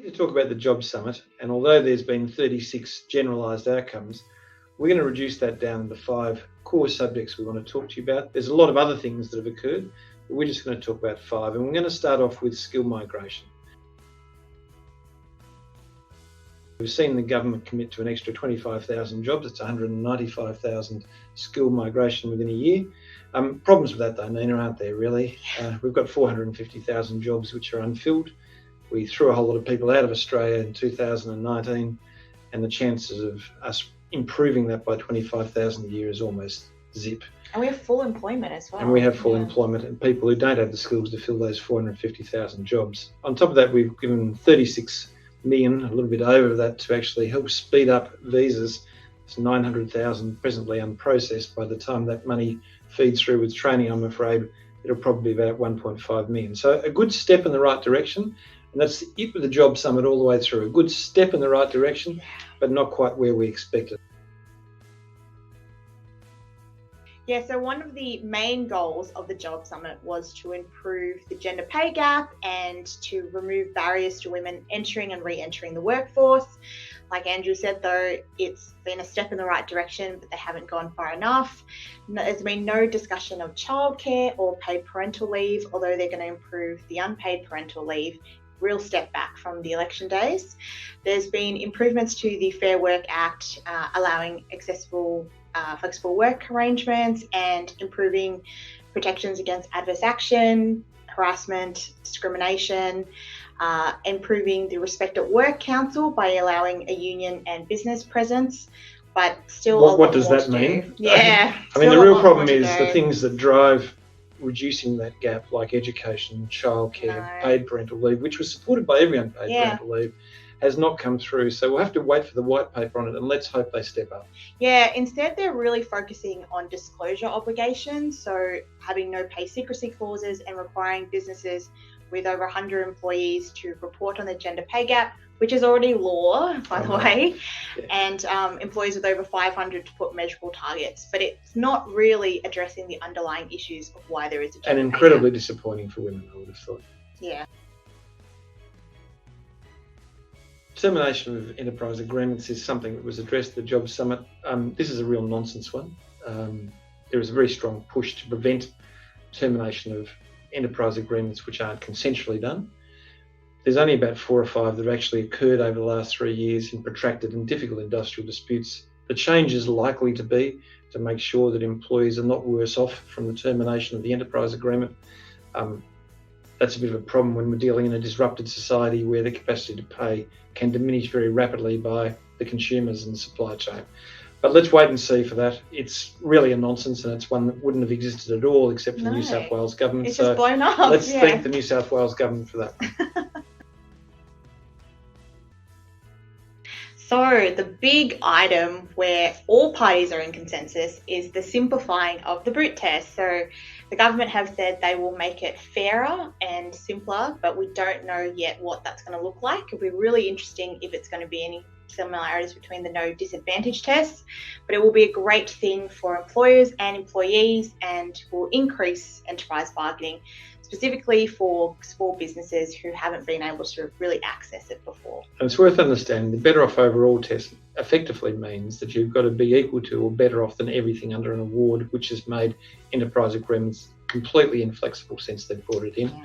To talk about the Job Summit, and although there's been 36 generalised outcomes, we're going to reduce that down to 5 core subjects we want to talk to you about. There's a lot of other things that have occurred, but we're just going to talk about 5, and we're going to start off with skill migration. We've seen the government commit to an extra 25,000 jobs. It's 195,000 skill migration within a year. Problems with that though, Nina, aren't there really? We've got 450,000 jobs which are unfilled. We threw a whole lot of people out of Australia in 2019, and the chances of us improving that by 25,000 a year is almost zip. And we have full employment as well. And we have full employment, and people who don't have the skills to fill those 450,000 jobs. On top of that, we've given 36 million, a little bit over that, to actually help speed up visas. It's 900,000 presently unprocessed. By the time that money feeds through with training, I'm afraid it'll probably be about 1.5 million. So a good step in the right direction. And that's it with the Job Summit all the way through. A good step in the right direction, but not quite where we expected. Yeah, so one of the main goals of the Job Summit was to improve the gender pay gap and to remove barriers to women entering and re-entering the workforce. Like Andrew said, though, it's been a step in the right direction, but they haven't gone far enough. There's been no discussion of childcare or paid parental leave, although they're going to improve the unpaid parental leave. Real step back from the election days. There's been improvements to the Fair Work Act, allowing accessible, flexible work arrangements and improving protections against adverse action, harassment, discrimination, improving the Respect at Work Council by allowing a union and business presence, but still what does that mean? Yeah. I mean, the real problem is the things that drive reducing that gap, like education, childcare, paid parental leave, which was supported by everyone, parental leave, has not come through. So we'll have to wait for the white paper on it, and let's hope they step up. Yeah, instead they're really focusing on disclosure obligations, so having no pay secrecy clauses and requiring businesses with over 100 employees to report on the gender pay gap, which is already law, by the way, and employees with over 500 to put measurable targets. But it's not really addressing the underlying issues of why there is a gender pay gap. And incredibly disappointing for women, I would have thought. Yeah. Termination of enterprise agreements is something that was addressed at the Job Summit. This is a real nonsense one. There is a very strong push to prevent termination of enterprise agreements which aren't consensually done. There's only about 4 or 5 that have actually occurred over the last 3 years in protracted and difficult industrial disputes. The change is likely to be to make sure that employees are not worse off from the termination of the enterprise agreement. That's a bit of a problem when we're dealing in a disrupted society where the capacity to pay can diminish very rapidly by the consumers and the supply chain. But let's wait and see for that. It's really a nonsense, and it's one that wouldn't have existed at all except for the New South Wales government. It's just blown up. Let's thank the New South Wales government for that. So the big item where all parties are in consensus is the simplifying of the Brute test. So the government have said they will make it fairer and simpler, but we don't know yet what that's going to look like. It'll be really interesting if it's going to be any similarities between the no disadvantage tests, but it will be a great thing for employers and employees and will increase enterprise bargaining, specifically for small businesses who haven't been able to really access it before. And it's worth understanding the better off overall test effectively means that you've got to be equal to or better off than everything under an award, which has made enterprise agreements completely inflexible since they brought it in. Yeah.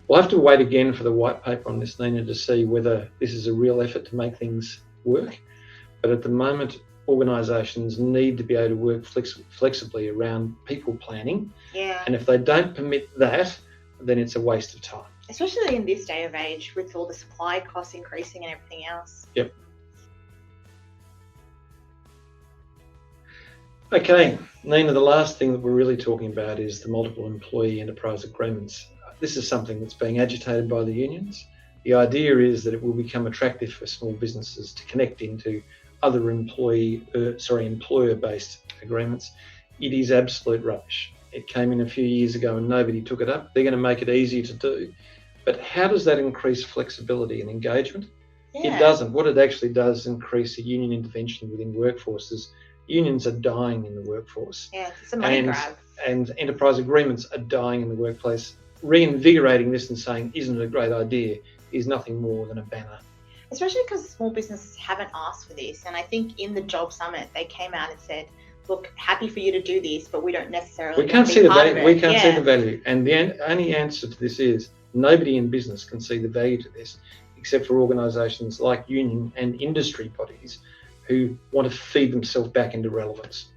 We'll have to wait again for the white paper on this, Nina, to see whether this is a real effort to make things work. But at the moment, organisations need to be able to work flexibly around people planning. Yeah. And if they don't permit that, then it's a waste of time. Especially in this day of age with all the supply costs increasing and everything else. Yep. Okay, Nina, the last thing that we're really talking about is the multiple employee enterprise agreements. This is something that's being agitated by the unions. The idea is that it will become attractive for small businesses to connect into other employer-based agreements. It is absolute rubbish. It came in a few years ago and nobody took it up. They're going to make it easier to do. But how does that increase flexibility and engagement? Yeah. It doesn't. What it actually does is increase the union intervention within workforces. Unions are dying in the workforce. Yeah, it's a money grab. And enterprise agreements are dying in the workplace. Reinvigorating this and saying, isn't it a great idea, is nothing more than a banner especially because small businesses haven't asked for this. And I think in the Job Summit, they came out and said, look, happy for you to do this, but we don't necessarily we can't see the value. We can't yeah. see the value. And the only answer to this is nobody in business can see the value to this, except for organisations like union and industry bodies who want to feed themselves back into relevance.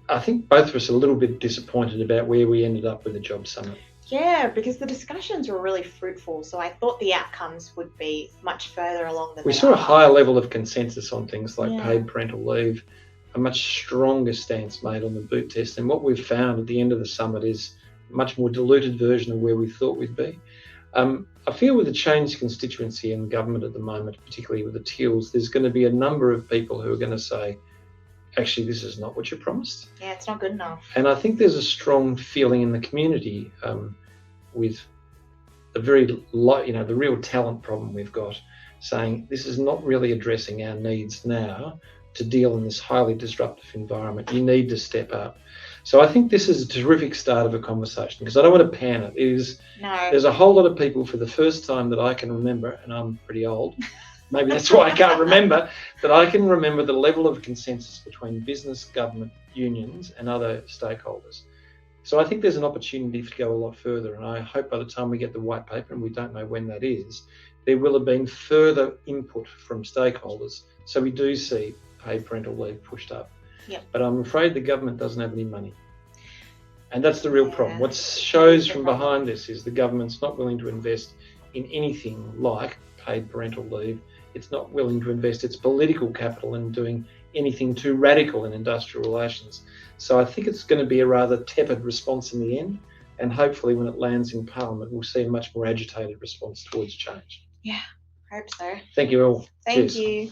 I think both of us are a little bit disappointed about where we ended up with the Job Summit. Yeah, because the discussions were really fruitful. So I thought the outcomes would be much further along than we saw a higher level of consensus on things like yeah. paid parental leave, a much stronger stance made on the boot test. And what we've found at the end of the summit is a much more diluted version of where we thought we'd be. I feel with the changed constituency in government at the moment, particularly with the Teals, there's going to be a number of people who are going to say, actually, this is not what you promised. Yeah, it's not good enough. And I think there's a strong feeling in the community with the the real talent problem we've got, saying this is not really addressing our needs now to deal in this highly disruptive environment. You need to step up. So I think this is a terrific start of a conversation, because I don't want to pan it. There's a whole lot of people for the first time that I can remember, and I'm pretty old, maybe that's why I can't remember, but I can remember the level of consensus between business, government, unions and other stakeholders. So I think there's an opportunity to go a lot further, and I hope by the time we get the white paper, and we don't know when that is, there will have been further input from stakeholders, so we do see paid parental leave pushed up. Yep. But I'm afraid the government doesn't have any money. And that's the real problem. What shows from behind this is the government's not willing to invest in anything like paid parental leave. It's not willing to invest its political capital in doing anything too radical in industrial relations. So I think it's going to be a rather tepid response in the end. And hopefully when it lands in Parliament, we'll see a much more agitated response towards change. Yeah, I hope so. Thank you all. Thank Cheers. you.